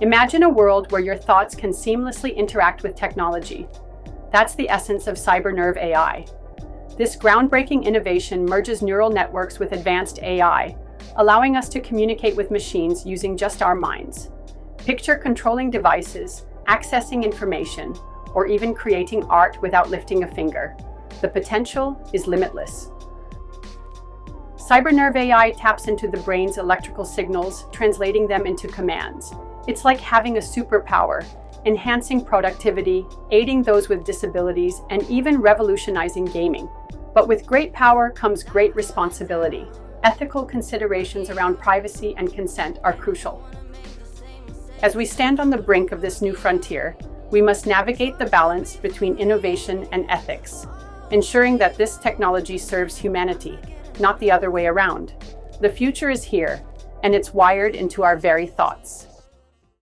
Imagine a world where your thoughts can seamlessly interact with technology. That's the essence of CyberNerve AI. This groundbreaking innovation merges neural networks with advanced AI, allowing us to communicate with machines using just our minds. Picture controlling devices, accessing information, or even creating art without lifting a finger. The potential is limitless. CyberNerve AI taps into the brain's electrical signals, translating them into commands. It's like having a superpower, enhancing productivity, aiding those with disabilities, and even revolutionizing gaming. But with great power comes great responsibility. Ethical considerations around privacy and consent are crucial. As we stand on the brink of this new frontier, we must navigate the balance between innovation and ethics, ensuring that this technology serves humanity, not the other way around. The future is here, and it's wired into our very thoughts.